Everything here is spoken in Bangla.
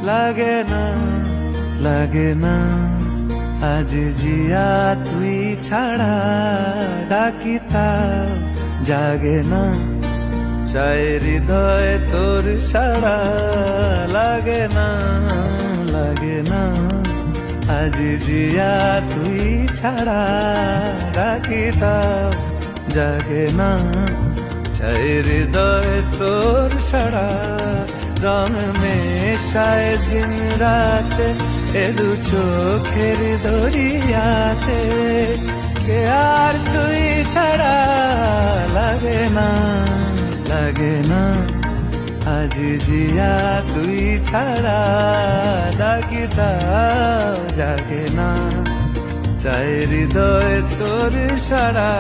লাগে না লাগে না আজ জিয়া তুই ছাড়া ডাকিতা জাগে না চাই হৃদয় তোর সাড়া লাগে না লাগে না আজ জিয়া তুই ছাড়া ডাকিতা জাগে না চাই হৃদয় তোর সাড়া রং মেশায় দিন রাত এ দু চোখের দরিয়াতে কে আর তুই ছাড়া লাগে না লাগে না আজ জিয়া তুই ছাড়া ডাকিতা জাগে না চাই হৃদয় তোর সাড়া